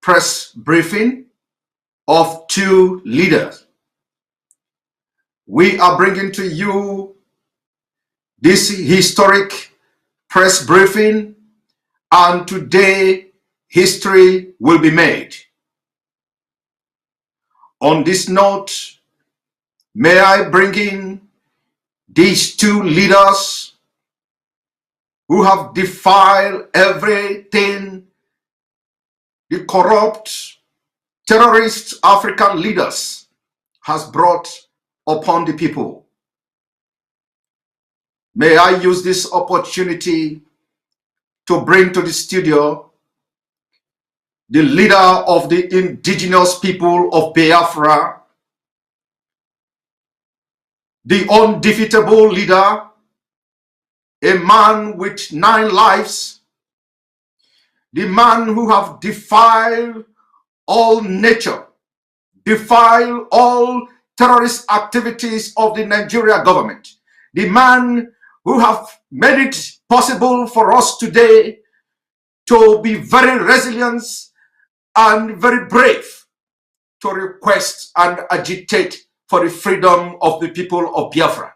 press briefing of two leaders. We are bringing to you this historic press briefing, and today history will be made. On this note, may I bring in these two leaders who have defiled everything the corrupt, terrorist African leaders has brought upon the people. May I use this opportunity to bring to the studio the leader of the indigenous people of Biafra, the undefeatable leader, a man with 9 lives, the man who have defiled all nature, defiled all terrorist activities of the Nigeria government, the man who have made it possible for us today to be very resilient and very brave to request and agitate for the freedom of the people of Biafra.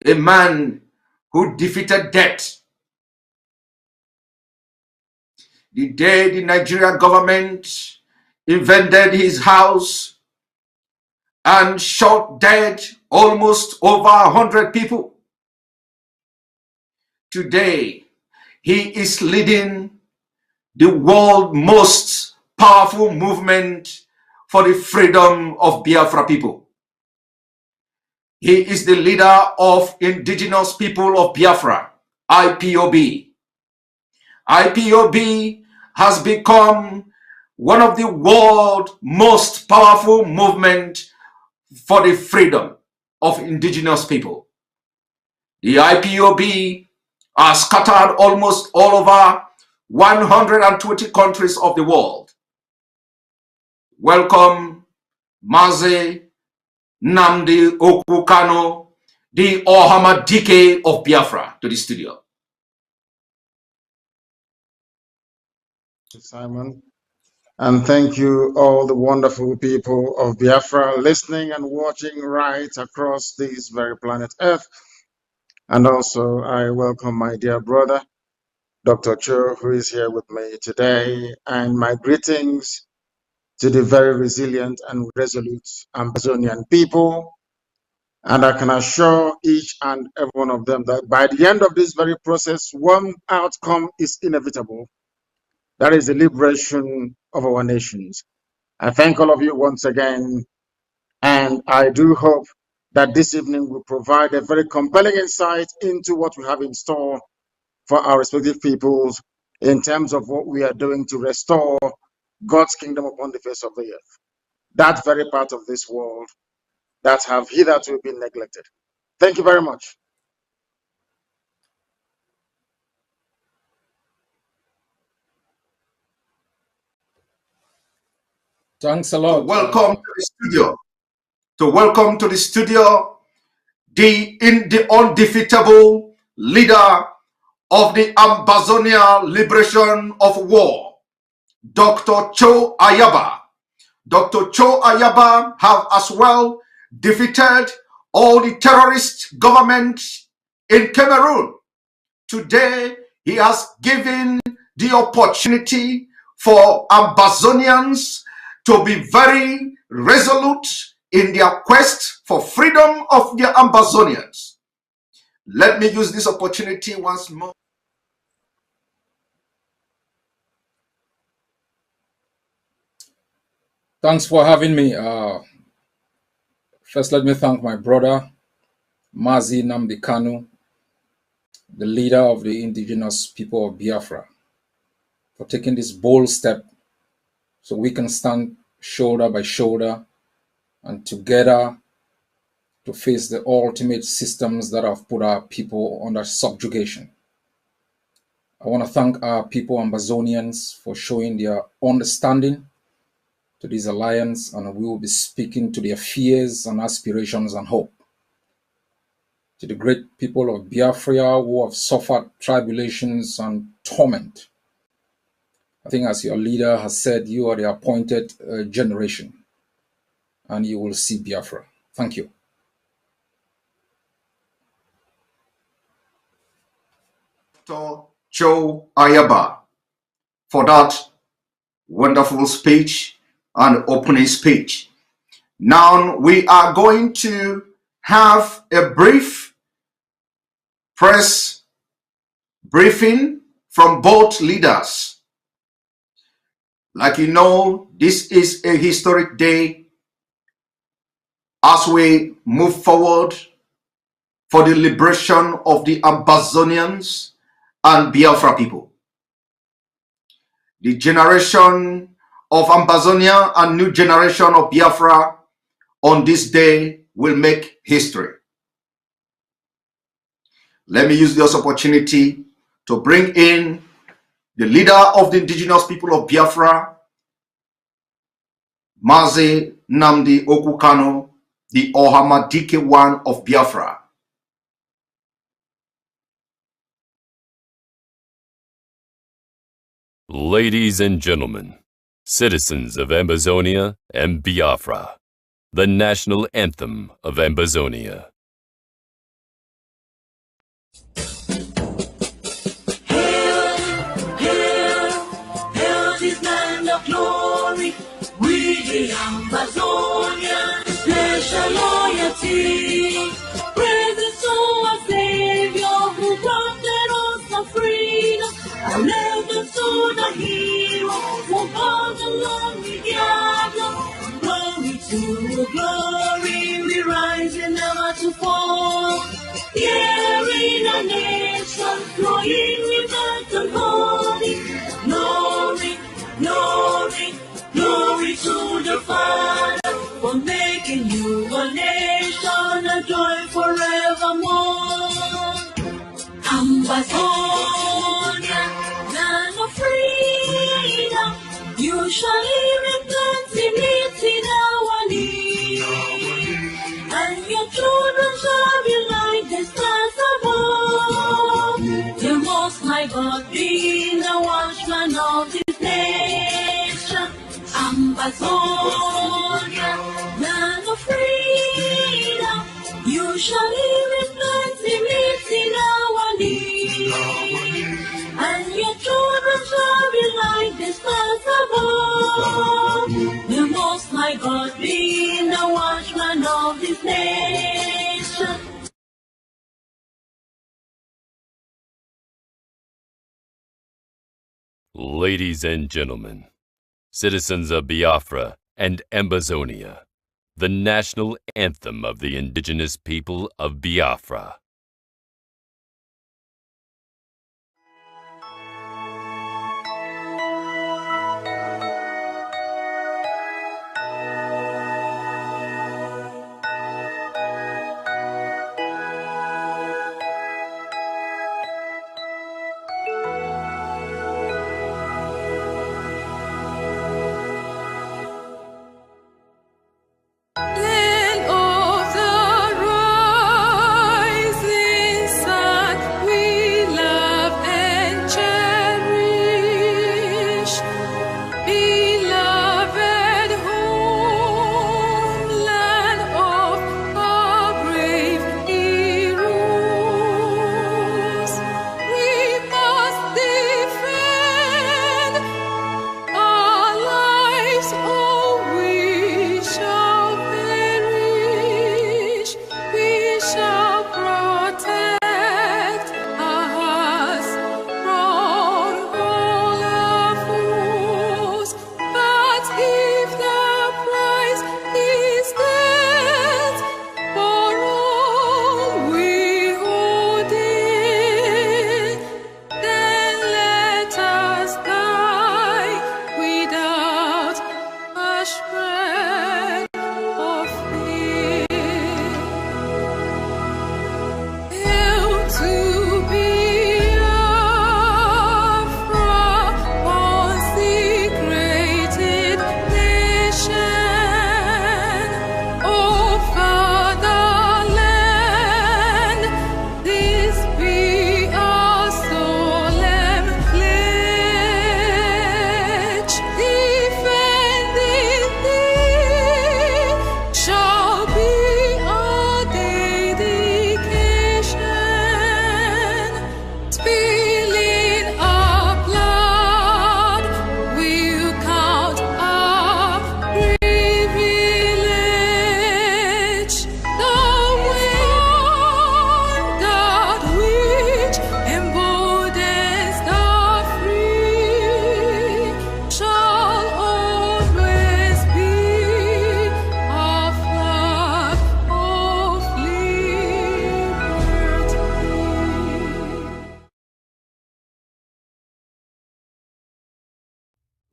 A man who defeated death. The day the Nigerian government invaded his house and shot dead almost over 100 people. Today, he is leading the world's most powerful movement for the freedom of Biafra people. He is the leader of indigenous people of Biafra, IPOB. IPOB has become one of the world's most powerful movements for the freedom of indigenous people. The IPOB are scattered almost all over 120 countries of the world. Welcome, Mazi Nnamdi Kanu, the Ohamadike of Biafra, to the studio. Simon, and thank you all the wonderful people of Biafra listening and watching right across this very planet Earth. And also I welcome my dear brother, Dr. Cho, who is here with me today, and my greetings to the very resilient and resolute Ambazonian people. And I can assure each and every one of them that by the end of this very process, one outcome is inevitable. That is the liberation of our nations. I thank all of you once again, and I do hope that this evening will provide a very compelling insight into what we have in store for our respective peoples in terms of what we are doing to restore God's kingdom upon the face of the earth. That very part of this world that have hitherto been neglected. Thank you very much. Thanks a lot. Welcome to the studio. Welcome to the studio the undefeatable leader of the Ambazonia Liberation of War, Dr. Cho Ayaba. Dr. Cho Ayaba have as well defeated all the terrorist governments in Cameroon. Today, he has given the opportunity for Ambazonians to be very resolute in their quest for freedom of their Ambazonians. Let me use this opportunity once more. Thanks for having me. First, let me thank my brother, Mazi Nnamdi Kanu, the leader of the indigenous people of Biafra, for taking this bold step so we can stand shoulder by shoulder and together to face the ultimate systems that have put our people under subjugation. I want to thank our people, Ambazonians, for showing their understanding to this alliance, and we will be speaking to their fears and aspirations and hope. To the great people of Biafra who have suffered tribulations and torment, I think as your leader has said, you are the appointed generation, and you will see Biafra. Thank you. Dr. Cho Ayaba, for that wonderful speech and opening speech. Now we are going to have a brief press briefing from both leaders. Like you know, this is a historic day as we move forward for the liberation of the Ambazonians and Biafra people. The generation of Ambazonia and new generation of Biafra on this day will make history. Let me use this opportunity to bring in the leader of the indigenous people of Biafra, Mazi Nnamdi Kanu, the Ohamadike one of Biafra. Ladies and gentlemen, citizens of Ambazonia and Biafra, the national anthem of Ambazonia. Hail, hail, hail this land of glory. We the Ambazonians pledge our loyalty. Praise to our Savior who granted us our freedom. Allegiance to the hero who brought the land we gather. Glory to glory, we rise and never to fall. Here in a nation, flowing with and holy. Glory, glory, glory to the Father for making you a nation, a joy forevermore. Ambazonia, land of freedom, you shall live in plenty, meet in our need. And your children shall be like the stars above. The Most High God being the watchman of this nation. Ambazonia, land of freedom, you shall live in plenty, meet in our need. And your children shall be like the stars above. The Most High God being the watchman of this nation. Ladies and gentlemen, citizens of Biafra and Ambazonia, the national anthem of the indigenous people of Biafra. Land of the rising.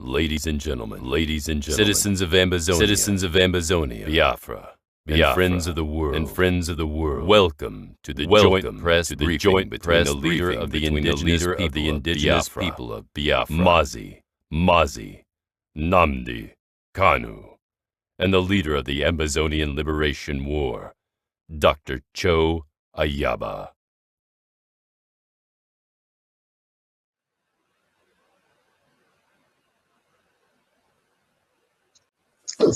ladies and gentlemen, citizens of Ambazonia, Biafra, and friends of the world, welcome to the joint press briefing between the leader of the indigenous people of Biafra, Mazi Nnamdi Kanu, and the leader of the Ambazonian Liberation War, Dr. Cho Ayaba.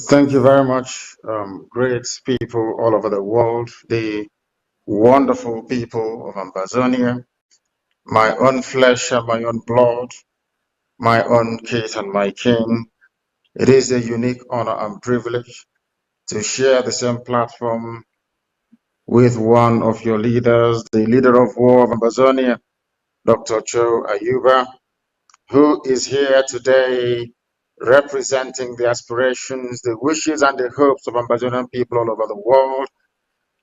Thank you very much, great people all over the world, the wonderful people of Ambazonia, my own flesh and my own blood, my own kith and my kin. It is a unique honor and privilege to share the same platform with one of your leaders, the leader of war of Ambazonia, Dr. Cho Ayaba, who is here today representing the aspirations, the wishes, and the hopes of Ambazonian people all over the world,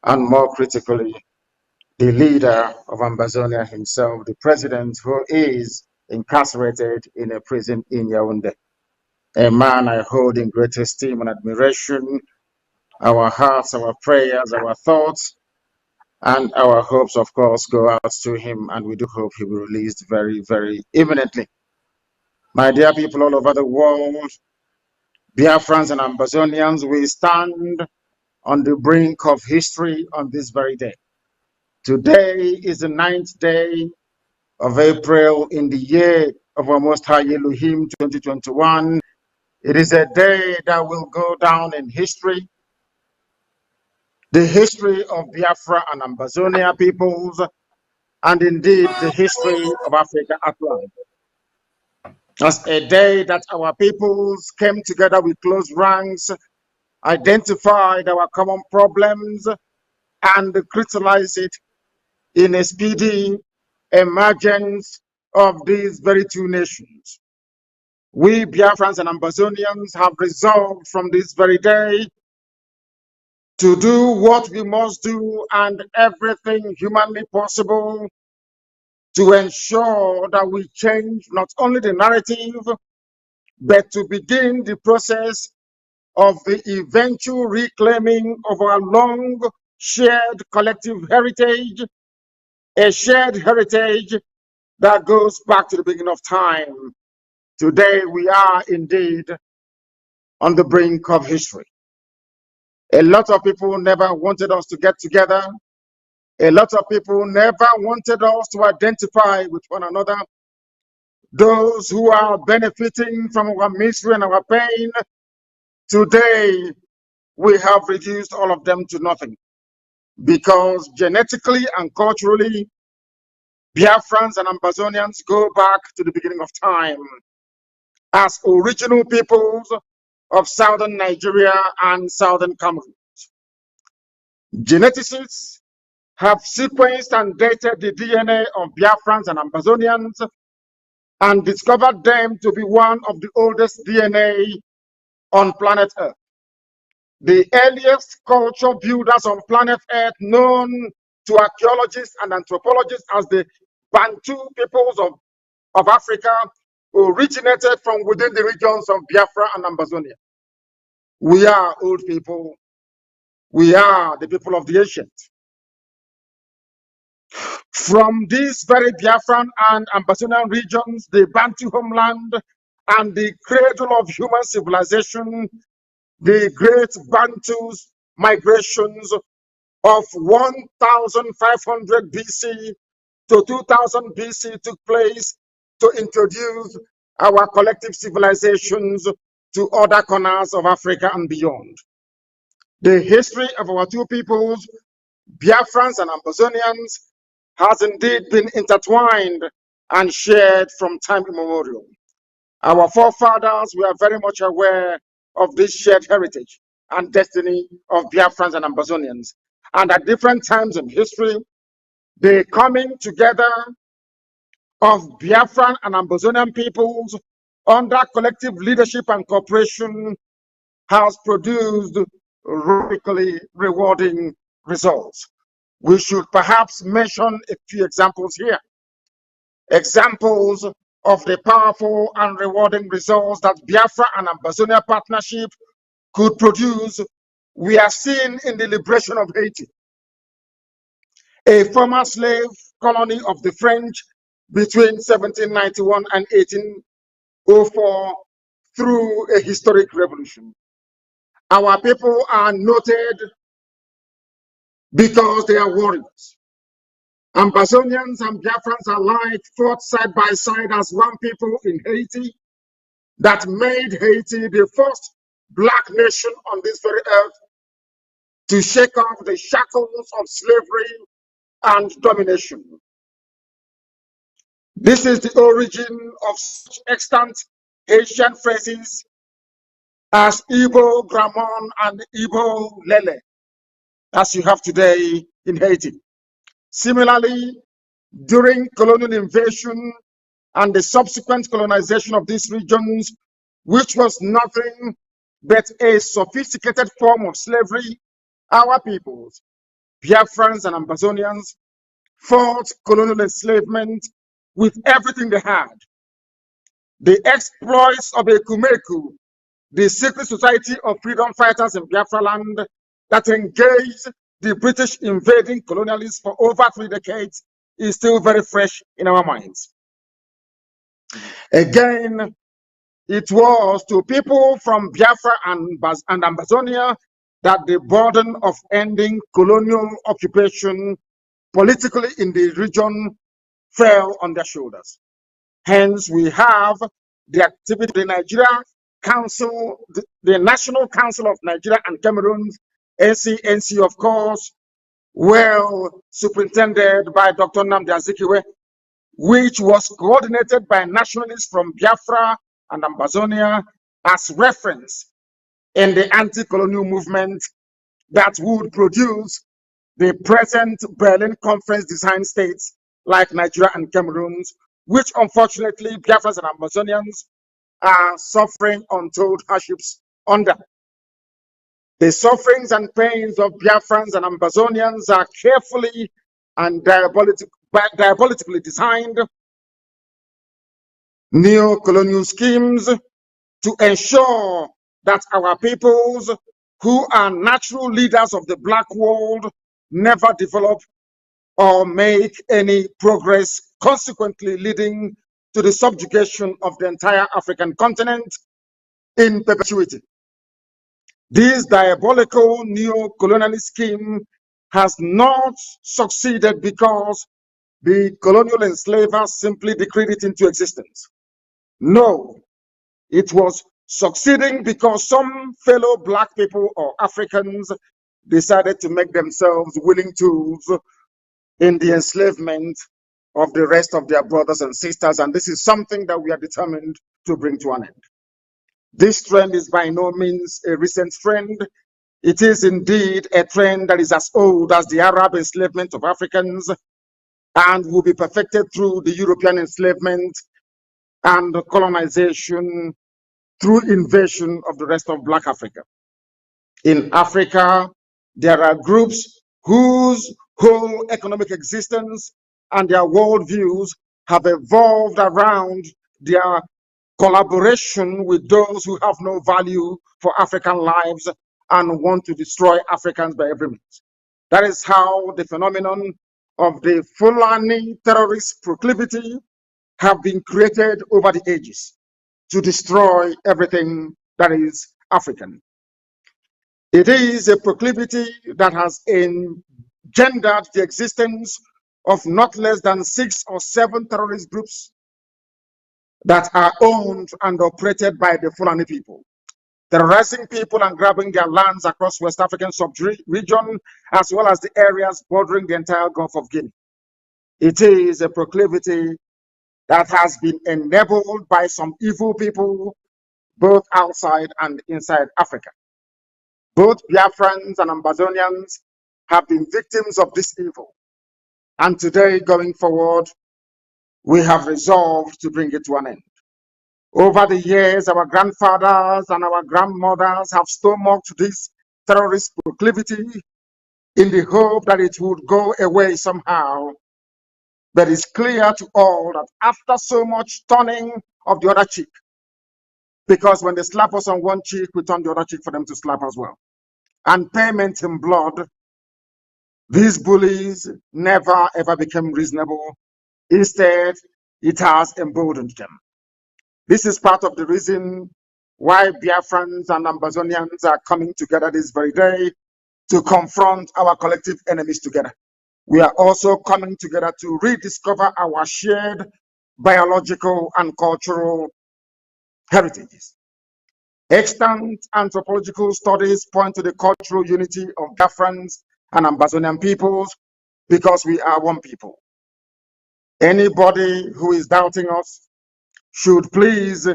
and more critically, the leader of Ambazonia himself, the president, who is incarcerated in a prison in Yaoundé. A man I hold in great esteem and admiration. Our hearts, our prayers, our thoughts, and our hopes, of course, go out to him, and we do hope he will be released very, very imminently. My dear people all over the world, Biafrans and Ambazonians, we stand on the brink of history on this very day. Today is the 9th day of April in the year of our Most High Elohim 2021. It is a day that will go down in history, the history of Biafra and Ambazonia peoples, and indeed the history of Africa at large. As a day that our peoples came together with close ranks, identified our common problems, and crystallized it in a speedy emergence of these very two nations. We Biafrans and Ambazonians have resolved from this very day to do what we must do and everything humanly possible to ensure that we change not only the narrative, but to begin the process of the eventual reclaiming of our long shared collective heritage, a shared heritage that goes back to the beginning of time. Today we are indeed on the brink of history. A lot of people never wanted us to get together. A lot of people never wanted us to identify with one another. Those who are benefiting from our misery and our pain, today we have reduced all of them to nothing. Because genetically and culturally, Biafrans and Ambazonians go back to the beginning of time as original peoples of southern Nigeria and southern Cameroon. Geneticists have sequenced and dated the DNA of Biafrans and Ambazonians and discovered them to be one of the oldest DNA on planet Earth. The earliest culture builders on planet Earth, known to archaeologists and anthropologists as the Bantu peoples of Africa, originated from within the regions of Biafra and Ambazonia. We are old people. We are the people of the ancient. From these very Biafran and Ambazonian regions, the Bantu homeland and the cradle of human civilization, the great Bantus migrations of 1500 BC to 2000 BC took place to introduce our collective civilizations to other corners of Africa and beyond. The history of our two peoples, Biafrans and Ambazonians, has indeed been intertwined and shared from time immemorial. Our forefathers were very much aware of this shared heritage and destiny of Biafrans and Ambazonians. And at different times in history, the coming together of Biafran and Ambazonian peoples under collective leadership and cooperation has produced radically rewarding results. We should perhaps mention a few examples here. Examples of the powerful and rewarding results that Biafra and Ambazonia partnership could produce, we are seeing in the liberation of Haiti, a former slave colony of the French between 1791 and 1804 through a historic revolution. Our people are noted because they are warriors. Ambazonians and Biafrans alike fought side by side as one people in Haiti that made Haiti the first black nation on this very earth to shake off the shackles of slavery and domination. This is the origin of such extant Haitian phrases as Igbo Gramon and Igbo Lele, as you have today in Haiti. Similarly, during colonial invasion and the subsequent colonization of these regions, which was nothing but a sophisticated form of slavery, our peoples, Biafrans and Ambazonians, fought colonial enslavement with everything they had. The exploits of Ekumeku, the secret society of freedom fighters in Biafra land that engaged the British invading colonialists for over 3 decades, is still very fresh in our minds. Again, it was to people from Biafra and Ambazonia that the burden of ending colonial occupation politically in the region fell on their shoulders. Hence, we have the activity of the Nigeria Council, the National Council of Nigeria and Cameroon, NCNC, of course, well superintended by Dr. Nnamdi Azikiwe, which was coordinated by nationalists from Biafra and Ambazonia as reference in the anti-colonial movement that would produce the present Berlin Conference design states like Nigeria and Cameroon, which unfortunately Biafrans and Amazonians are suffering untold hardships under. The sufferings and pains of Biafrans and Ambazonians are carefully and diabolically designed neo-colonial schemes to ensure that our peoples, who are natural leaders of the black world, never develop or make any progress, consequently leading to the subjugation of the entire African continent in perpetuity. This diabolical neo-colonialist scheme has not succeeded because the colonial enslavers simply decreed it into existence. No, it was succeeding because some fellow black people or Africans decided to make themselves willing tools in the enslavement of the rest of their brothers and sisters, and this is something that we are determined to bring to an end. This trend is by no means a recent trend. It is indeed a trend that is as old as the Arab enslavement of Africans and will be perfected through the European enslavement and colonization through invasion of the rest of Black Africa. In Africa, there are groups whose whole economic existence and their worldviews have evolved around their collaboration with those who have no value for African lives and want to destroy Africans by every means. That is how the phenomenon of the Fulani terrorist proclivity have been created over the ages to destroy everything that is African. It is a proclivity that has engendered the existence of not less than 6 or 7 terrorist groups that are owned and operated by the Fulani people, terrorizing people and grabbing their lands across West African sub-region, as well as the areas bordering the entire Gulf of Guinea. It is a proclivity that has been enabled by some evil people, both outside and inside Africa. Both Biafrans and Ambazonians have been victims of this evil. And today, going forward, we have resolved to bring it to an end. Over the years, our grandfathers and our grandmothers have stomached this terrorist proclivity in the hope that it would go away somehow. But it's clear to all that after so much turning of the other cheek, because when they slap us on one cheek, we turn the other cheek for them to slap as well, and payment in blood, these bullies never ever became reasonable. Instead, it has emboldened them. This is part of the reason why Biafrans and Ambazonians are coming together this very day to confront our collective enemies together. We are also coming together to rediscover our shared biological and cultural heritages. Extant anthropological studies point to the cultural unity of Biafrans and Ambazonian peoples because we are one people. Anybody who is doubting us should please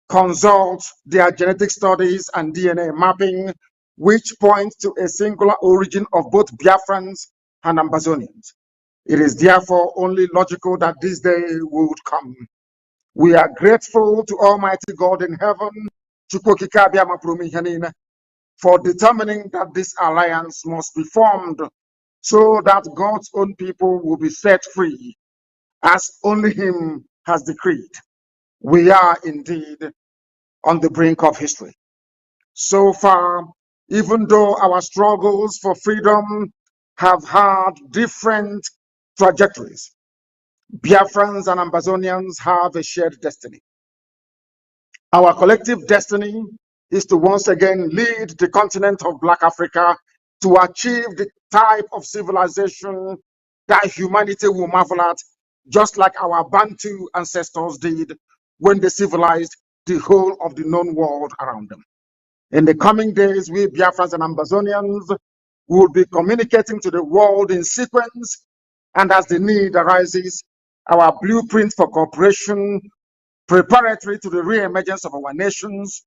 consult their genetic studies and DNA mapping, which point to a singular origin of both Biafrans and Ambazonians. It is therefore only logical that this day would come. We are grateful to Almighty God in heaven for determining that this alliance must be formed so that God's own people will be set free, as only Him has decreed. We are indeed on the brink of history. So far, even though our struggles for freedom have had different trajectories, Biafrans and Ambazonians have a shared destiny. Our collective destiny is to once again lead the continent of Black Africa to achieve the type of civilization that humanity will marvel at, just like our Bantu ancestors did when they civilized the whole of the known world around them. In the coming days, we Biafrans and Ambazonians will be communicating to the world in sequence, and as the need arises, our blueprint for cooperation preparatory to the re-emergence of our nations,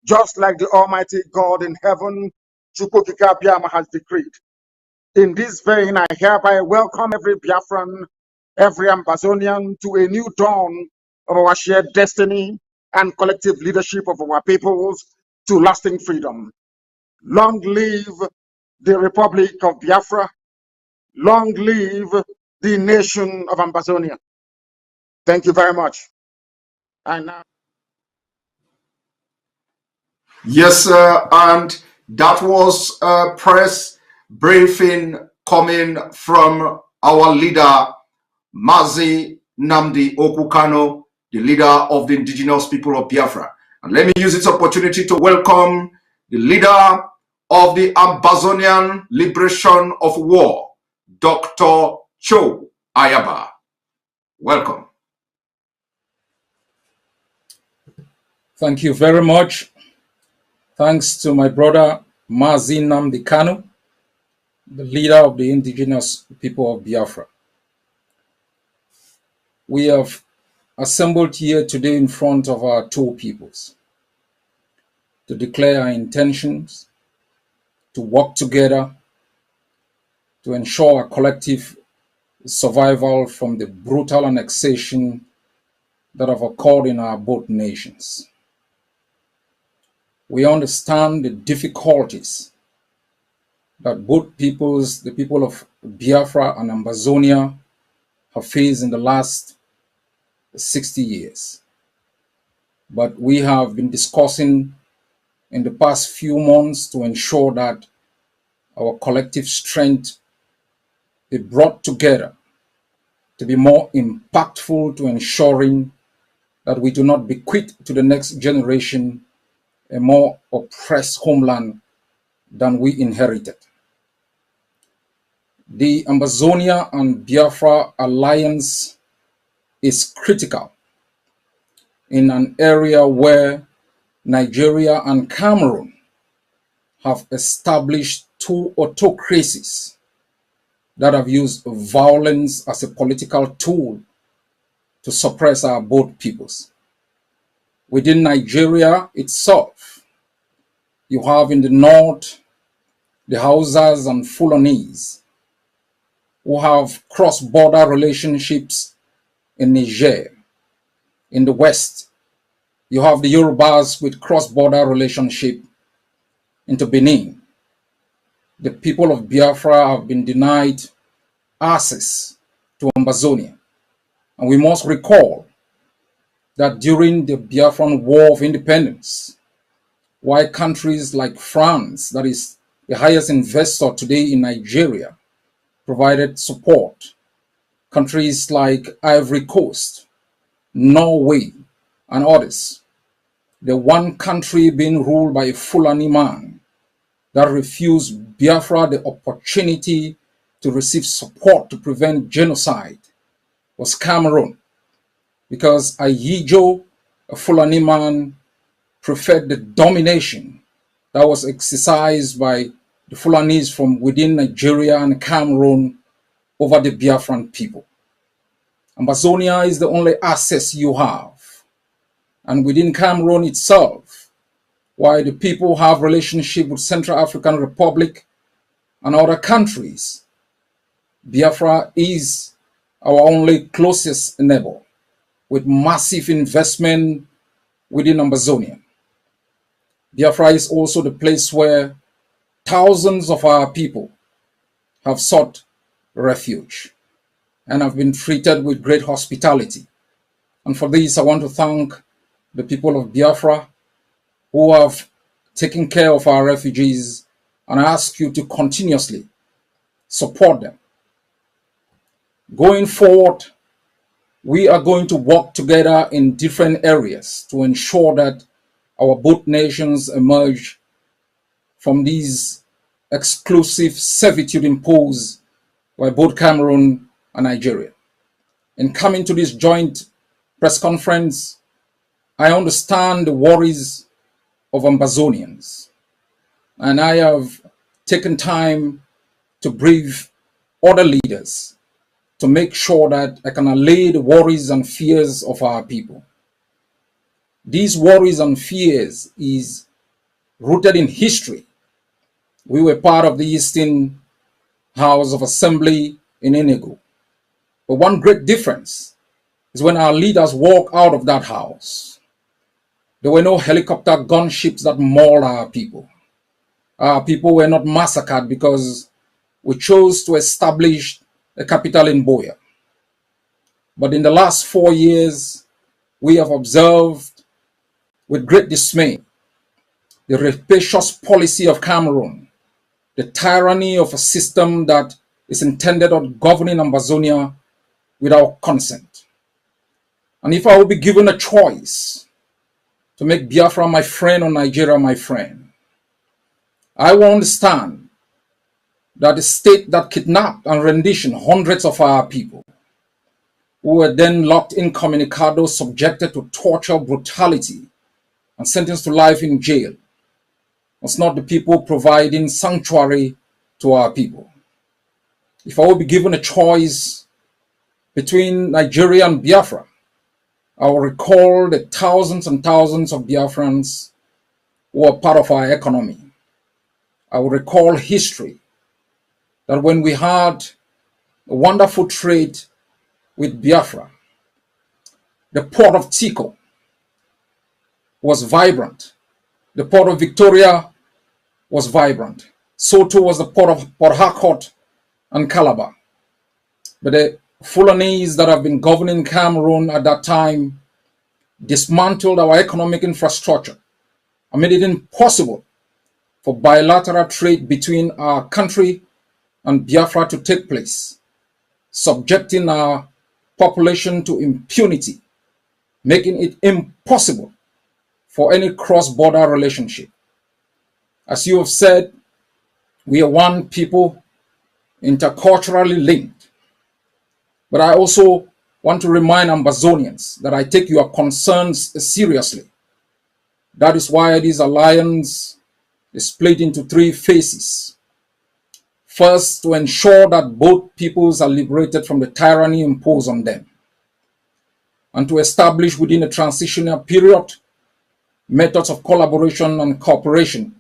just like the Almighty God in heaven, Chukwukika Biama, has decreed. In this vein, I hereby welcome every Biafran, every Ambazonian to a new dawn of our shared destiny and collective leadership of our peoples to lasting freedom. Long live the Republic of Biafra. Long live the nation of Ambazonia. Thank you very much. And now. Yes, and that was a press briefing coming from our leader, Mazi Nnamdi Kanu, the leader of the indigenous people of Biafra. And let me use this opportunity to welcome the leader of the Ambazonian Liberation of War, Dr. Cho Ayaba. Welcome. Thank you very much. Thanks to my brother Mazi Nnamdi Kanu, the leader of the indigenous people of Biafra. We have assembled here today in front of our two peoples to declare our intentions to work together to ensure a collective survival from the brutal annexation that have occurred in our both nations. We understand the difficulties that both peoples, the people of Biafra and Ambazonia, have faced in the last 60 years. But we have been discussing in the past few months to ensure that our collective strength be brought together to be more impactful to ensuring that we do not bequeath to the next generation a more oppressed homeland than we inherited. The Ambazonia and Biafra alliance is critical in an area where Nigeria and Cameroon have established two autocracies that have used violence as a political tool to suppress our both peoples. Within Nigeria itself, you have in the north the Hausas and Fulanese who have cross-border relationships in Niger. In the west, you have the Yorubas with cross-border relationship into Benin. The people of Biafra have been denied access to Ambazonia. And we must recall that during the Biafran War of Independence, while countries like France, that is the highest investor today in Nigeria, provided support, countries like Ivory Coast, Norway, and others, the one country being ruled by a Fulani man that refused Biafra the opportunity to receive support to prevent genocide was Cameroon, because Ayijo, a Fulani man, preferred the domination that was exercised by the Fulanis from within Nigeria and Cameroon over the Biafran people. Ambazonia is the only access you have. And within Cameroon itself, while the people have relationship with Central African Republic and other countries, Biafra is our only closest neighbor with massive investment within Ambazonia. Biafra is also the place where thousands of our people have sought refuge and have been treated with great hospitality. And for this, I want to thank the people of Biafra who have taken care of our refugees, and I ask you to continuously support them. Going forward, we are going to work together in different areas to ensure that our both nations emerge from these exclusive servitude imposed by both Cameroon and Nigeria. In coming to this joint press conference, I understand the worries of Ambazonians, and I have taken time to brief other leaders to make sure that I can allay the worries and fears of our people. These worries and fears is rooted in history. We were part of the Eastern House of Assembly in Enugu. But one great difference is when our leaders walk out of that house, there were no helicopter gunships that mauled our people. Our people were not massacred because we chose to establish a capital in Boya. But in the last 4 years, we have observed with great dismay the rapacious policy of Cameroon, the tyranny of a system that is intended on governing Ambazonia without consent. And if I would be given a choice to make Biafra my friend or Nigeria my friend, I will understand that the state that kidnapped and renditioned hundreds of our people, who were then locked incommunicado, subjected to torture, brutality, and sentenced to life in jail, was not the people providing sanctuary to our people. If I would be given a choice between Nigeria and Biafra, I will recall the thousands and thousands of Biafrans who are part of our economy. I will recall history, that when we had a wonderful trade with Biafra, the port of Tico was vibrant. The port of Victoria was vibrant. So too was the port of Port Harcourt and Calabar. But the Fulanese that have been governing Cameroon at that time dismantled our economic infrastructure and made it impossible for bilateral trade between our country and Biafra to take place, subjecting our population to impunity, making it impossible for any cross-border relationship. As you have said, we are one people, interculturally linked. But I also want to remind Ambazonians that I take your concerns seriously. That is why this alliance is split into 3 phases. First, to ensure that both peoples are liberated from the tyranny imposed on them, and to establish within a transitional period methods of collaboration and cooperation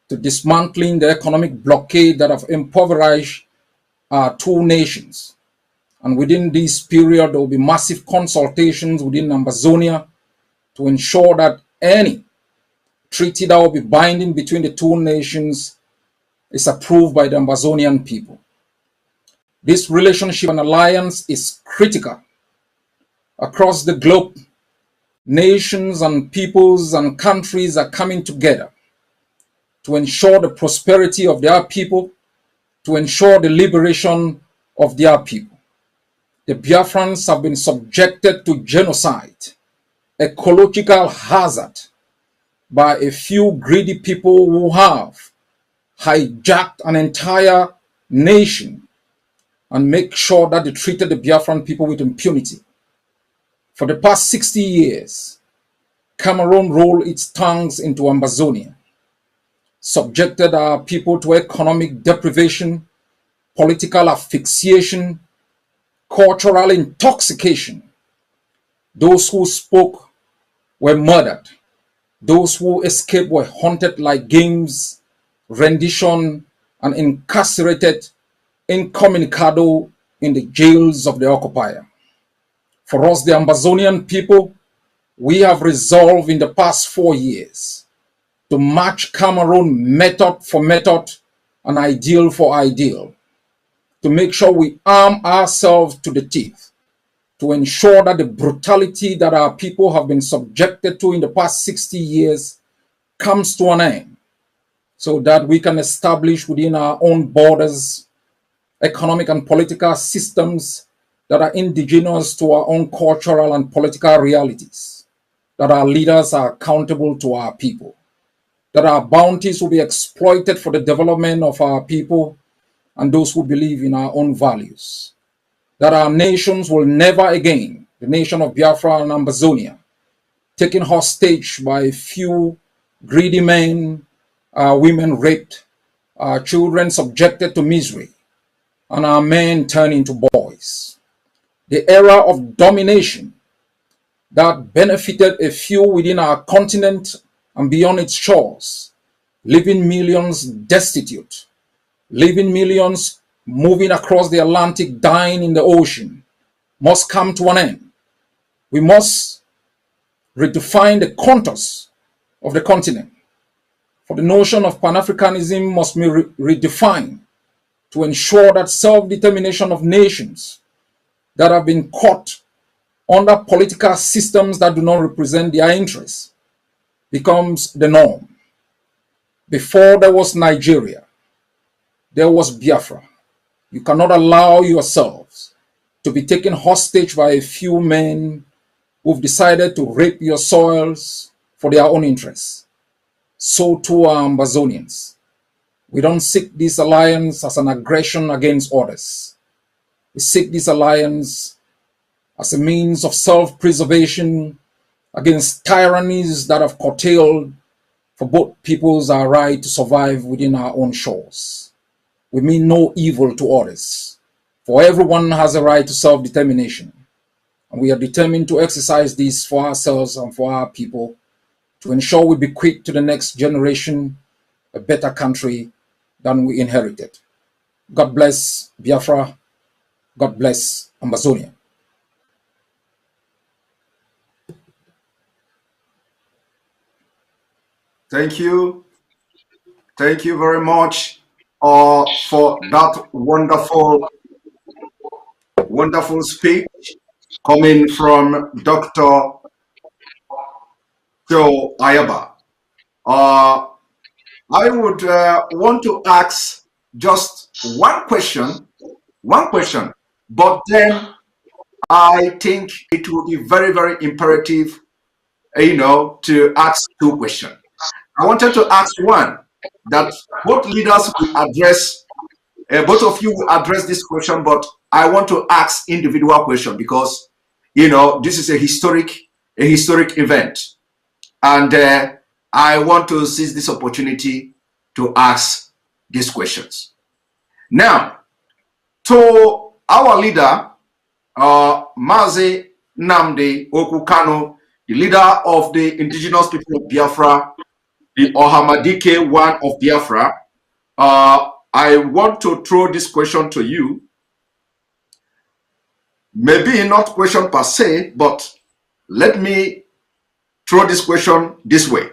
to dismantling the economic blockade that have impoverished our 2 nations. And within this period, there will be massive consultations within Ambazonia to ensure that any treaty that will be binding between the 2 nations is approved by the Ambazonian people. This relationship and alliance is critical across the globe, nations and peoples and countries are coming together to ensure the prosperity of their people, to ensure the liberation of their people. The Biafrans have been subjected to genocide, ecological hazard, by a few greedy people who have hijacked an entire nation and make sure that they treated the Biafran people with impunity. For the past 60 years, Cameroon rolled its tongues into Ambazonia, subjected our people to economic deprivation, political asphyxiation, cultural intoxication. Those who spoke were murdered. Those who escaped were hunted like games, rendition, and incarcerated incommunicado in the jails of the occupier. For us, the Ambazonian people, we have resolved in the past 4 years to match Cameroon method for method and ideal for ideal, to make sure we arm ourselves to the teeth, to ensure that the brutality that our people have been subjected to in the past 60 years comes to an end, so that we can establish within our own borders economic and political systems that are indigenous to our own cultural and political realities, that our leaders are accountable to our people, that our bounties will be exploited for the development of our people and those who believe in our own values, that our nations will never again, the nation of Biafra and Ambazonia, taken hostage by a few greedy men, women raped, children subjected to misery, and our men turned into boys. The era of domination that benefited a few within our continent and beyond its shores, leaving millions destitute, leaving millions moving across the Atlantic, dying in the ocean, must come to an end. We must redefine the contours of the continent. For the notion of Pan-Africanism must be redefined to ensure that self-determination of nations that have been caught under political systems that do not represent their interests becomes the norm. Before there was Nigeria, there was Biafra. You cannot allow yourselves to be taken hostage by a few men who've decided to rape your soils for their own interests. So too are Ambazonians. We don't seek this alliance as an aggression against others. We seek this alliance as a means of self-preservation against tyrannies that have curtailed for both peoples our right to survive within our own shores. We mean no evil to others, for everyone has a right to self-determination, and we are determined to exercise this for ourselves and for our people to ensure we bequeath to the next generation a better country than we inherited. God bless Biafra. God bless Ambazonia. Thank you. Thank you very much for that wonderful speech coming from Dr. Cho Ayaba. I would want to ask just one question, but then I think it will be very, very imperative, to ask two questions. I wanted to ask one that both leaders will address, both of you will address this question, but I want to ask individual question because, this is a historic event. And I want to seize this opportunity to ask these questions. Now, to our leader, Mazi Nnamdi Kanu, the leader of the indigenous people of Biafra, the Ohamadike one of Biafra, I want to throw this question to you. Maybe not question per se, but let me throw this question this way.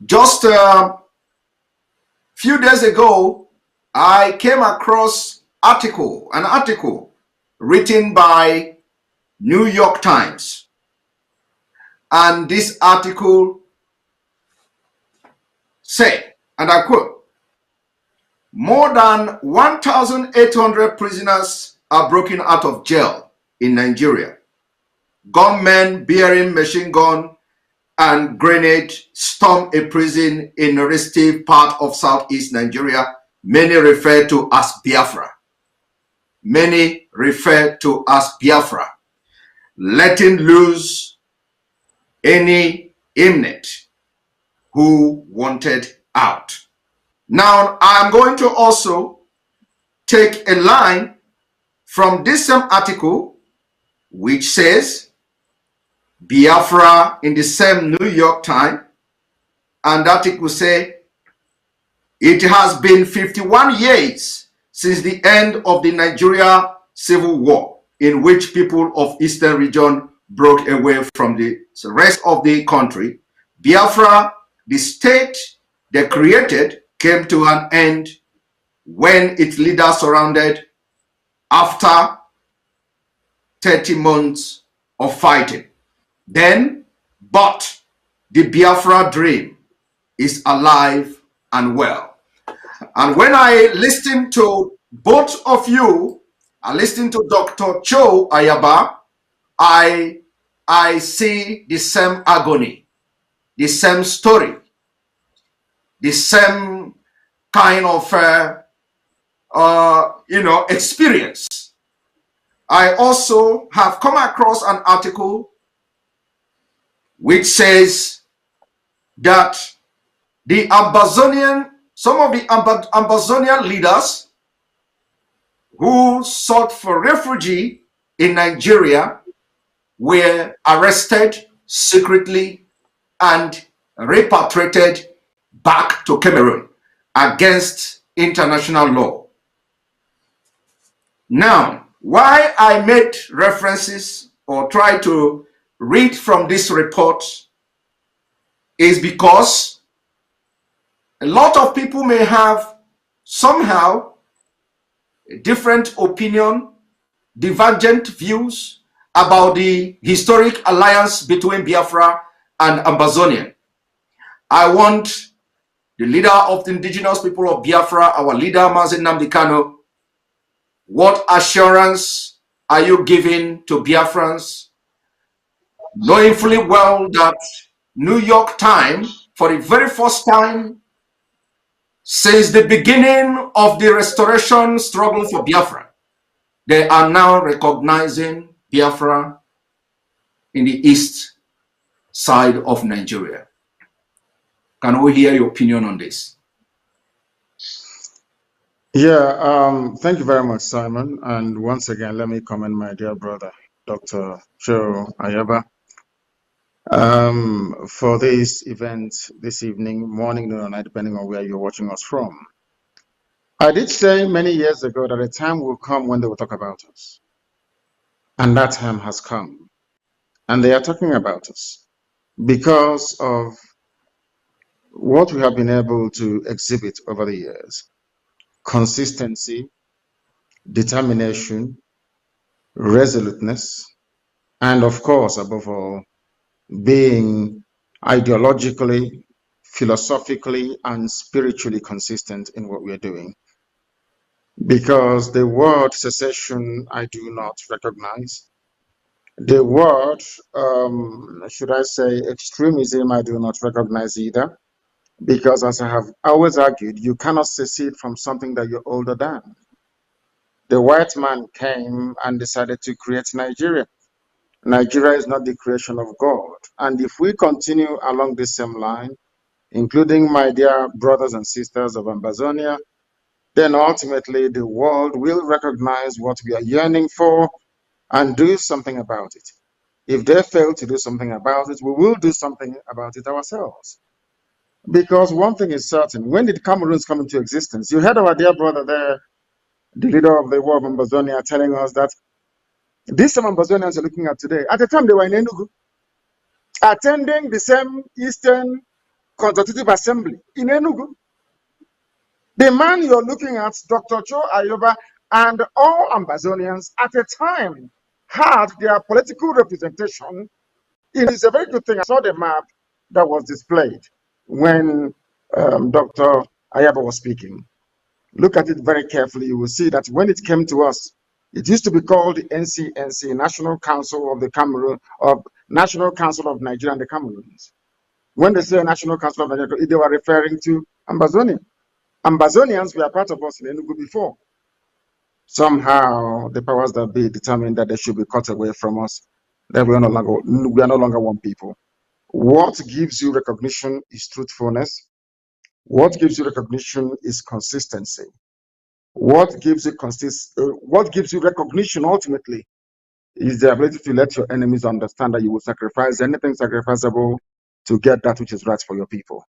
Just a few days ago, I came across an article written by New York Times. And this article said, and I quote, more than 1,800 prisoners are broken out of jail in Nigeria. Gunmen bearing machine gun and grenade storm a prison in a restive part of southeast Nigeria, many refer to as Biafra. Many refer to as Biafra, letting loose any inmate who wanted out. Now, I'm going to also take a line from this same article, which says Biafra in the same New York Times, and that article say it has been 51 years since the end of the Nigeria Civil War, in which people of Eastern region broke away from the rest of the country. Biafra, the state they created, came to an end when its leaders surrendered after 30 months of fighting. Then, but the Biafra dream is alive and well. And when I listen to both of you, I listen to Dr. Cho Ayaba, I see the same agony, the same story, the same kind of experience. I also have come across an article which says that the Ambazonian, some of the Ambazonian leaders who sought for refuge in Nigeria were arrested secretly and repatriated back to Cameroon against international law. Now, why I made references or try to read from this report is because a lot of people may have somehow a different opinion, divergent views about the historic alliance between Biafra and Ambazonia. I want the leader of the indigenous people of Biafra, our leader Mazi Nnamdi Kanu, what assurance are you giving to Biafrans, knowing fully well that New York Times, for the very first time since the beginning of the restoration struggle for Biafra, they are now recognizing Biafra in the east side of Nigeria. Can we hear your opinion on this? Yeah, thank you very much, Simon. And once again, let me commend my dear brother, Dr. Cho Ayaba, for this event this evening, morning, noon, or night, depending on where you're watching us from. I did say many years ago that a time will come when they will talk about us. And that time has come. And they are talking about us because of what we have been able to exhibit over the years. Consistency, determination, resoluteness, and of course, above all, being ideologically, philosophically, and spiritually consistent in what we are doing. Because the word secession, I do not recognize. The word, should I say, extremism, I do not recognize either. Because as I have always argued, you cannot secede from something that you're older than. The white man came and decided to create Nigeria. Nigeria is not the creation of God. And if we continue along the same line, including my dear brothers and sisters of Ambazonia, then ultimately the world will recognize what we are yearning for and do something about it. If they fail to do something about it, we will do something about it ourselves. Because one thing is certain, when did Cameroons come into existence? You heard our dear brother there, the leader of the war of Ambazonia, telling us that these same Ambazonians are looking at today. At the time, they were in Enugu, attending the same Eastern Constitutive Assembly in Enugu. The man you're looking at, Dr. Cho Ayaba, and all Ambazonians at a time had their political representation. It is a very good thing. I saw the map that was displayed when Dr. Ayaba was speaking. Look at it very carefully. You will see that when it came to us, it used to be called the NCNC, National Council of the Cameroon, of National Council of Nigeria and the Cameroons. When they say National Council of Nigeria, they were referring to Ambazonia. Ambazonians were part of us in Enugu before. Somehow, the powers that be determined that they should be cut away from us. That we are no longer one people. What gives you recognition is truthfulness. What gives you recognition is consistency. What gives you recognition ultimately is the ability to let your enemies understand that you will sacrifice anything sacrificable to get that which is right for your people.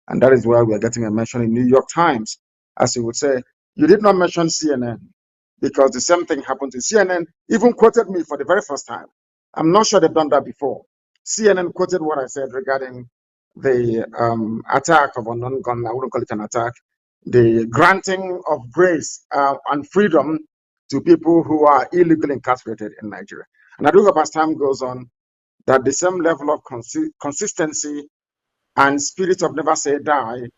And that is why we are getting a mention in New York Times. As you would say, you did not mention CNN because the same thing happened to CNN, even quoted me for the very first time. I'm not sure they've done that before. CNN quoted what I said regarding the attack of unknown gunmen. I wouldn't call it an attack. The granting of grace and freedom to people who are illegally incarcerated in Nigeria. And I do hope as time goes on that the same level of consistency and spirit of never say die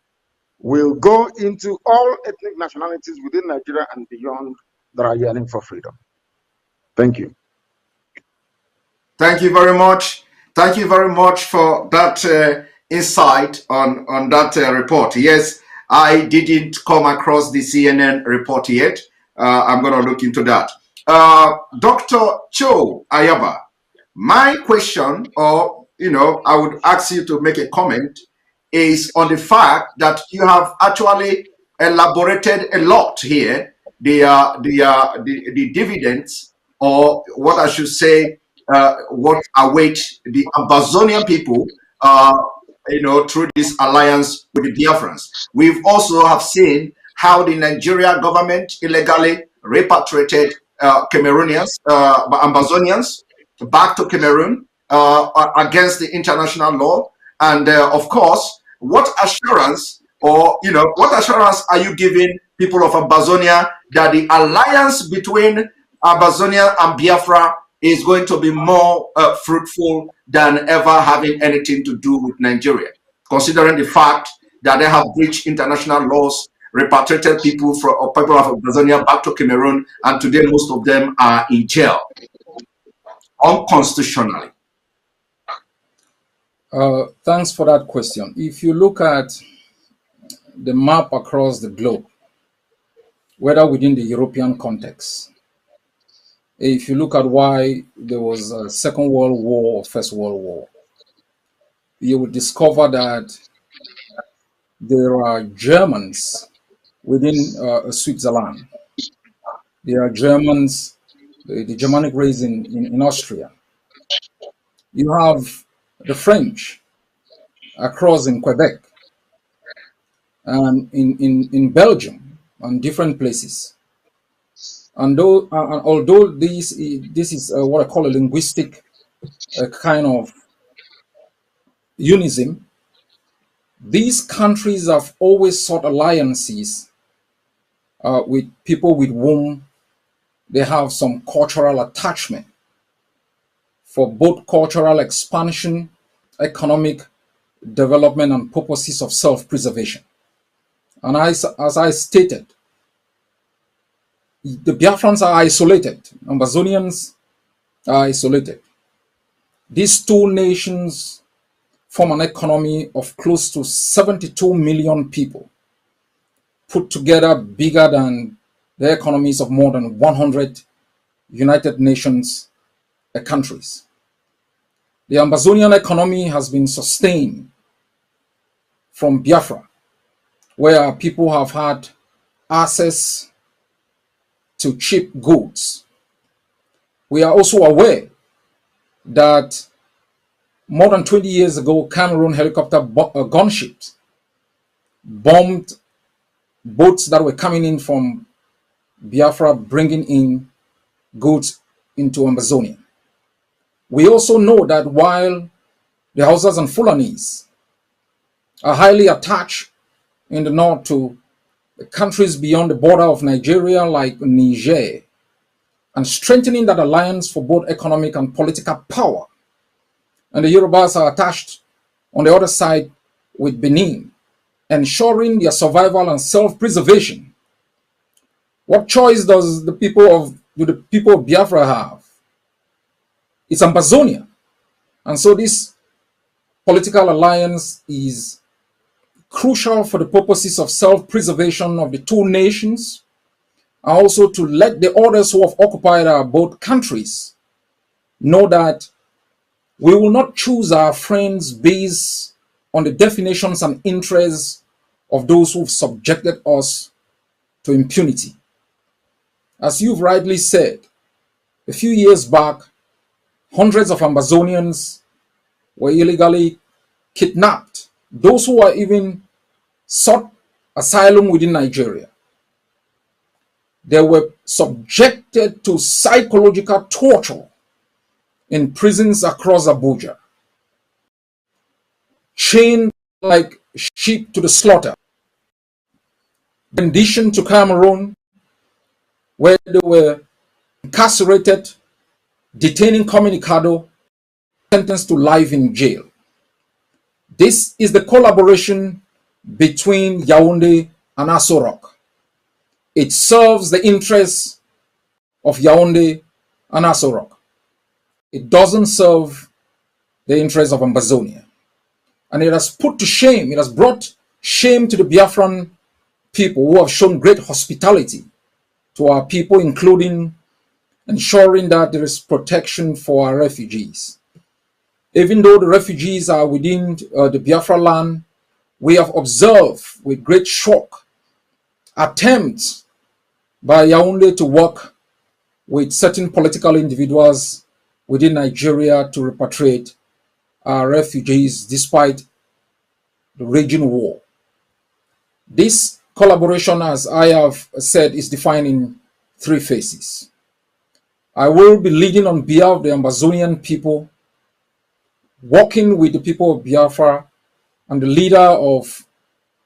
will go into all ethnic nationalities within Nigeria and beyond that are yearning for freedom. Thank you. Thank you very much. Thank you very much for that insight on that report. Yes, I didn't come across the CNN report yet. I'm going to look into that. Dr. Cho Ayaba, my question, or I would ask you to make a comment, is on the fact that you have actually elaborated a lot here, the dividends, or what I should say, what await the Ambazonian people, through this alliance with the Biafrans. We've also have seen how the Nigeria government illegally repatriated Cameroonians, Ambazonians, back to Cameroon against the international law. And of course, what assurance are you giving people of Ambazonia that the alliance between Ambazonia and Biafra is going to be more fruitful than ever having anything to do with Nigeria, considering the fact that they have breached international laws, repatriated people of Ambazonia back to Cameroon, and today most of them are in jail unconstitutionally? Thanks for that question. If you look at the map across the globe, whether within the European context, if you look at why there was a Second World War or First World War, you will discover that there are Germans within Switzerland. There are Germans, the Germanic race in Austria. You have the French across in Quebec and in Belgium and different places. And although this is what I call a linguistic kind of unism, these countries have always sought alliances with people with whom they have some cultural attachment for both cultural expansion, economic development, and purposes of self-preservation. And as I stated, the Biafrans are isolated. Ambazonians are isolated. These two nations form an economy of close to 72 million people, put together bigger than the economies of more than 100 United Nations countries. The Ambazonian economy has been sustained from Biafra, where people have had access to cheap goods. We are also aware that more than 20 years ago, Cameroon helicopter gunships bombed boats that were coming in from Biafra, bringing in goods into Ambazonia. We also know that while the Hausas and Fulanis are highly attached in the north to the countries beyond the border of Nigeria, like Niger, and strengthening that alliance for both economic and political power. And the Yorubas are attached on the other side with Benin, ensuring their survival and self-preservation. What choice does the people of Biafra have? It's Ambazonia. And so this political alliance is crucial for the purposes of self-preservation of the two nations, and also to let the others who have occupied our both countries know that we will not choose our friends based on the definitions and interests of those who've subjected us to impunity. As you've rightly said, a few years back, hundreds of Ambazonians were illegally kidnapped. Those who were even sought asylum within Nigeria, they were subjected to psychological torture in prisons across Abuja, chained like sheep to the slaughter, conditioned to Cameroon, where they were incarcerated, detaining communicado, sentenced to life in jail. This is the collaboration between Yaoundé and Aso Rock. It serves the interests of Yaoundé and Aso Rock. It doesn't serve the interests of Ambazonia. And it has put to shame, it has brought shame to the Biafran people who have shown great hospitality to our people, including ensuring that there is protection for our refugees. Even though the refugees are within the Biafra land, we have observed with great shock attempts by Yaoundé to work with certain political individuals within Nigeria to repatriate our refugees despite the raging war. This collaboration, as I have said, is defined in three phases. I will be leading on behalf of the Ambazonian people, working with the people of Biafra and the leader of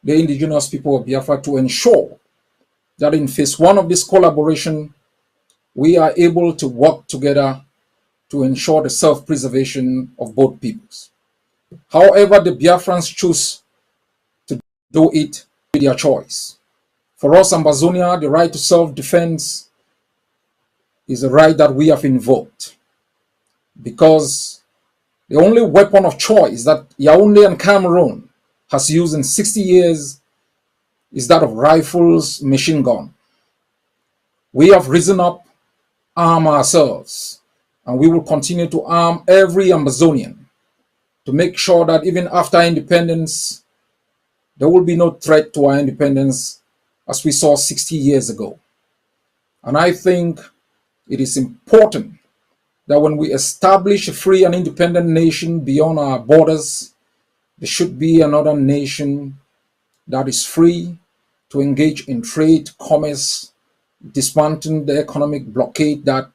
the indigenous people of Biafra to ensure that in phase one of this collaboration, we are able to work together to ensure the self-preservation of both peoples. However, the Biafrans choose to do it with their choice. For us, Ambazonia, the right to self-defense is a right that we have invoked, because the only weapon of choice that Yaoundé and Cameroon has used in 60 years is that of rifles, machine gun. We have risen up, armed ourselves, and we will continue to arm every Ambazonian to make sure that even after independence, there will be no threat to our independence as we saw 60 years ago. And I think it is important that when we establish a free and independent nation beyond our borders, there should be another nation that is free to engage in trade, commerce, dismantling the economic blockade that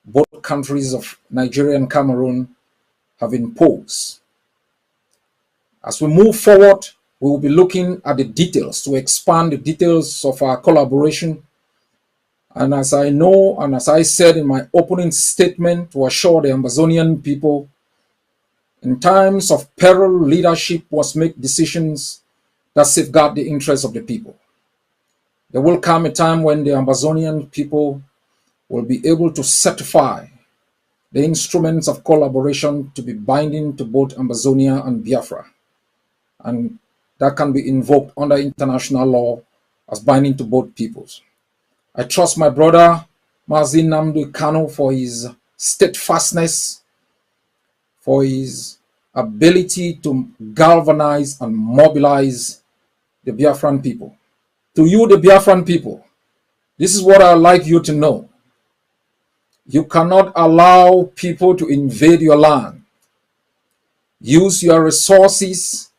both countries of Nigeria and Cameroon have imposed. As we move forward, we will be looking at the details to expand the details of our collaboration. And as I know, and as I said in my opening statement, to assure the Ambazonian people, in times of peril, leadership must make decisions that safeguard the interests of the people. There will come a time when the Ambazonian people will be able to certify the instruments of collaboration to be binding to both Ambazonia and Biafra. And that can be invoked under international law as binding to both peoples. I trust my brother Mazi Nnamdi Kanu for his steadfastness, for his ability to galvanize and mobilize the Biafran people. To you, the Biafran people, this is what I'd like you to know. You cannot allow people to invade your land, use your resources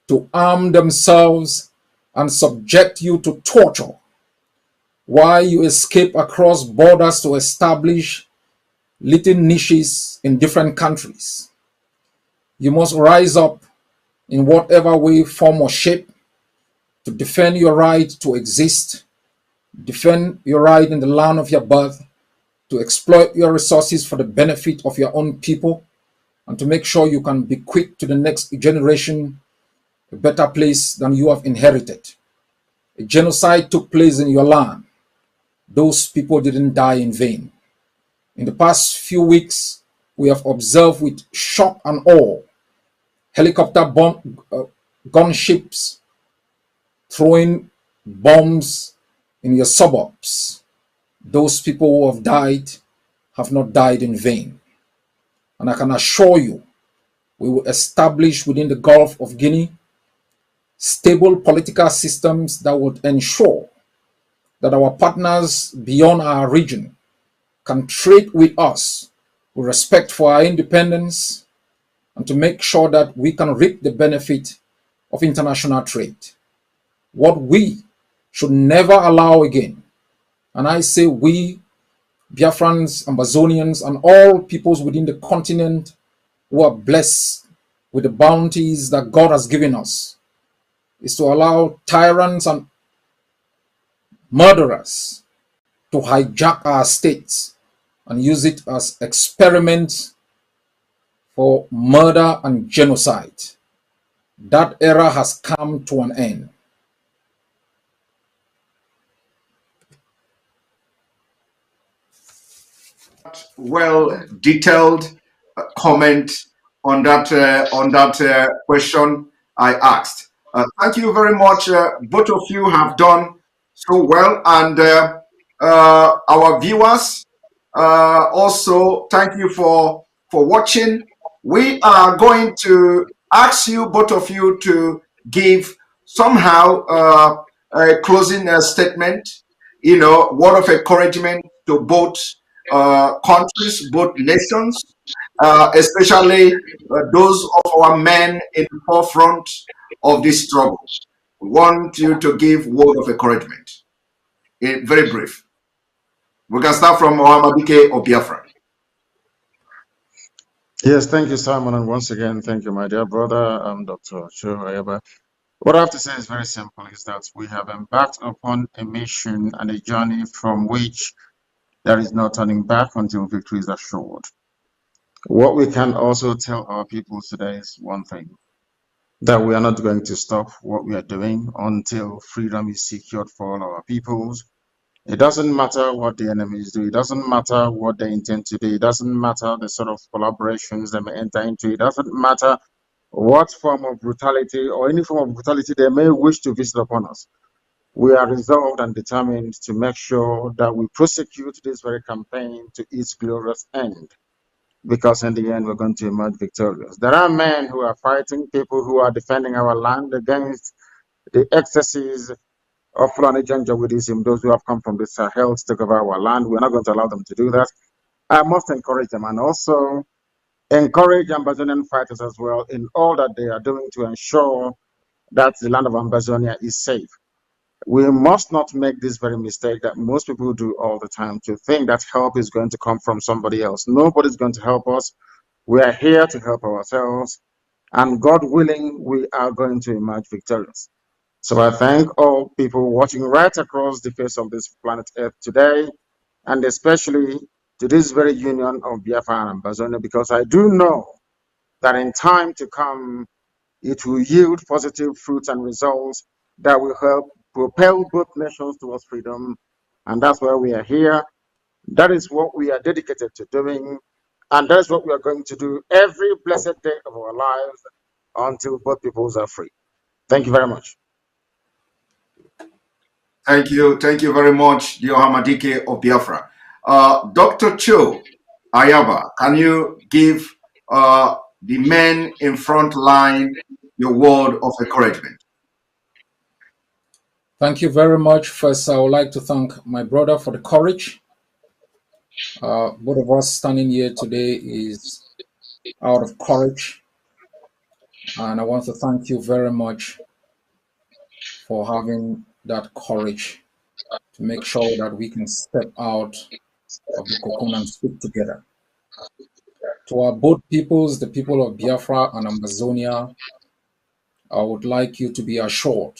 to arm themselves and subject you to torture while you escape across borders to establish little niches in different countries. You must rise up in whatever way, form, or shape to defend your right to exist, defend your right in the land of your birth, to exploit your resources for the benefit of your own people, and to make sure you can bequeath to the next generation a better place than you have inherited. A genocide took place in your land. Those people didn't die in vain. In the past few weeks, we have observed with shock and awe helicopter gunships throwing bombs in your suburbs. Those people who have not died in vain. And I can assure you, we will establish within the Gulf of Guinea stable political systems that would ensure that our partners beyond our region can trade with us with respect for our independence, and to make sure that we can reap the benefit of international trade. What we should never allow again, and I say we, Biafrans, Ambazonians, and all peoples within the continent who are blessed with the bounties that God has given us, is to allow tyrants and murderers to hijack our states and use it as experiments for murder and genocide. That era has come to an end. Well detailed comment on that question I asked. Thank you very much. Both of you have done so well, and our viewers also thank you for watching. We are going to ask you, both of you, to give somehow a closing statement. Word of encouragement to both countries, both nations, especially those of our men in the forefront of this struggle. We want you to give word of encouragement. Very brief. We can start from Ohamadike or Biafra. Yes, thank you, Simon. And once again, thank you, my dear brother, Dr. Cho Ayaba. What I have to say is very simple, is that we have embarked upon a mission and a journey from which there is no turning back until victory is assured. What we can also tell our people today is one thing, that we are not going to stop what we are doing until freedom is secured for all our peoples. It doesn't matter what the enemies do. It doesn't matter what they intend to do. It doesn't matter the sort of collaborations they may enter into. It doesn't matter what form of brutality or any form of brutality they may wish to visit upon us. We are resolved and determined to make sure that we prosecute this very campaign to its glorious end, because in the end, we're going to emerge victorious. There are men who are fighting, people who are defending our land against the excesses of Fulani Janjaweedism, those who have come from the Sahel to take over our land. We're not going to allow them to do that. I must encourage them, and also encourage Ambazonian fighters as well in all that they are doing to ensure that the land of Ambazonia is safe. We must not make this very mistake that most people do all the time, to think that help is going to come from somebody else. Nobody's going to help us. We are here to help ourselves, and God willing, we are going to emerge victorious. So I thank all people watching right across the face of this planet Earth today, and especially to this very union of Biafra and Ambazonia, because I do know that in time to come, it will yield positive fruits and results that will help propel both nations towards freedom. And that's why we are here. That is what we are dedicated to doing. And that's what we are going to do every blessed day of our lives until both peoples are free. Thank you very much. Thank you very much, Yohamadike of Biafra. Dr. Cho Ayaba, can you give the men in front line your word of encouragement? Thank you very much. First, I would like to thank my brother for the courage. Both of us standing here today is out of courage. And I want to thank you very much for having that courage to make sure that we can step out of the cocoon and speak together. To our both peoples, the people of Biafra and Ambazonia, I would like you to be assured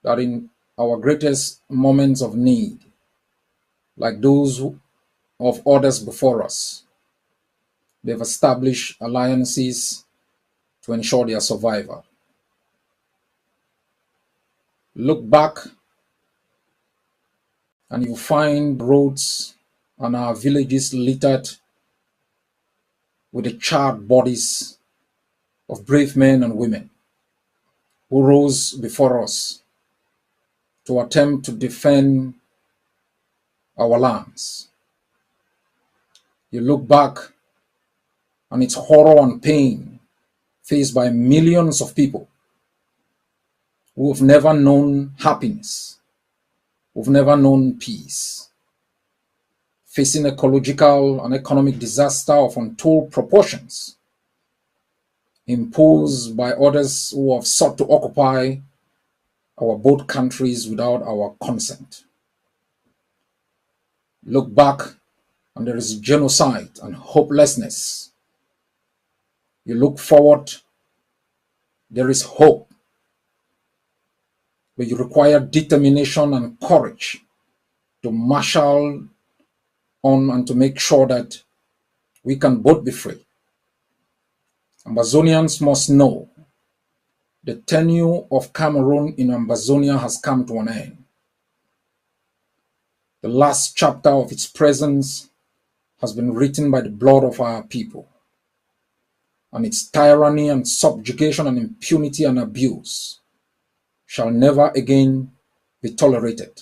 that in our greatest moments of need, like those of others before us. They've established alliances to ensure their survival. Look back and you find roads and our villages littered with the charred bodies of brave men and women who rose before us to attempt to defend our lands. You look back and it's horror and pain faced by millions of people who have never known happiness, who've never known peace, facing ecological and economic disaster of untold proportions, imposed by others who have sought to occupy our both countries without our consent. Look back and there is genocide and hopelessness. You look forward, there is hope, but you require determination and courage to marshal on and to make sure that we can both be free. Ambazonians must know the tenure of Cameroon in Ambazonia has come to an end. The last chapter of its presence has been written by the blood of our people, and its tyranny and subjugation and impunity and abuse shall never again be tolerated.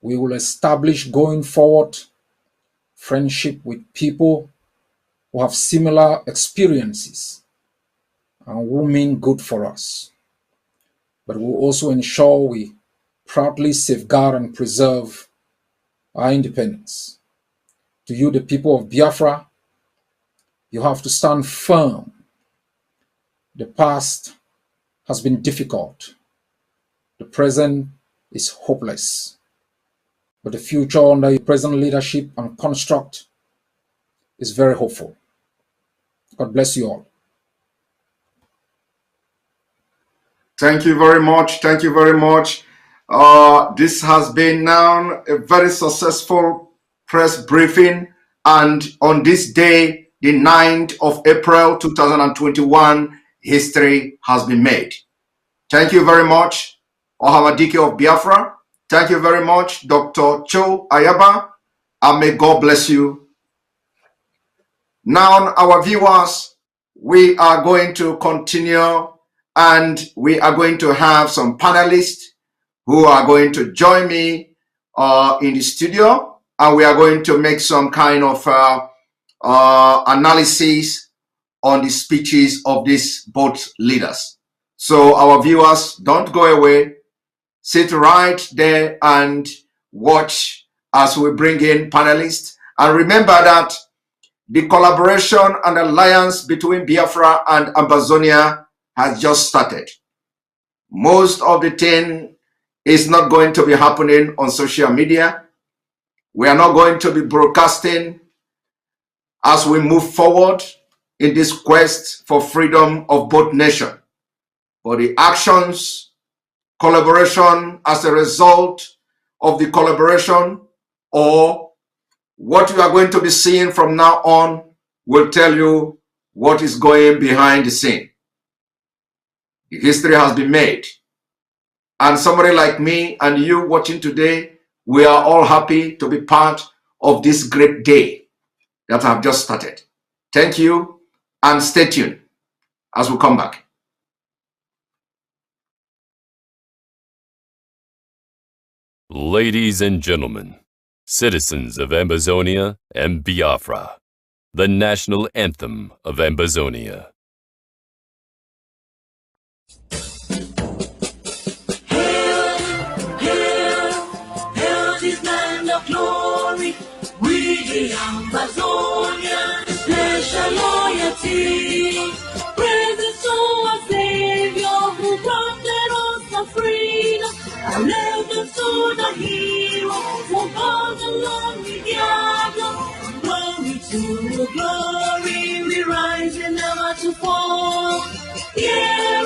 We will establish going forward friendship with people who have similar experiences and who mean good for us. But we will also ensure we proudly safeguard and preserve our independence. To you, the people of Biafra, you have to stand firm. The past has been difficult. The present is hopeless. But the future under your present leadership and construct is very hopeful. God bless you all. Thank you very much. Thank you very much. This has been now a very successful press briefing. And on this day, the 9th of April, 2021, history has been made. Thank you very much, Ohamadike of Biafra. Thank you very much, Dr. Cho Ayaba. And may God bless you. Now, our viewers, we are going to continue and we are going to have some panelists who are going to join me in the studio, and we are going to make some kind of analysis on the speeches of these both leaders. So our viewers, don't go away. Sit right there and watch as we bring in panelists. And remember that the collaboration and alliance between Biafra and Ambazonia has just started. Most of the thing is not going to be happening on social media. We are not going to be broadcasting as we move forward in this quest for freedom of both nations. But the actions, collaboration as a result of the collaboration, or what you are going to be seeing from now on will tell you what is going behind the scene. The history has been made. And somebody like me and you watching today, we are all happy to be part of this great day that have just started. Thank you and stay tuned as we come back. Ladies and gentlemen, citizens of Ambazonia and Biafra, the national anthem of Ambazonia. The Ambazonia, special loyalty, praises to our Savior who granted us the freedom, and allegiance to the hero who goes along with Yahweh. Glory to glory.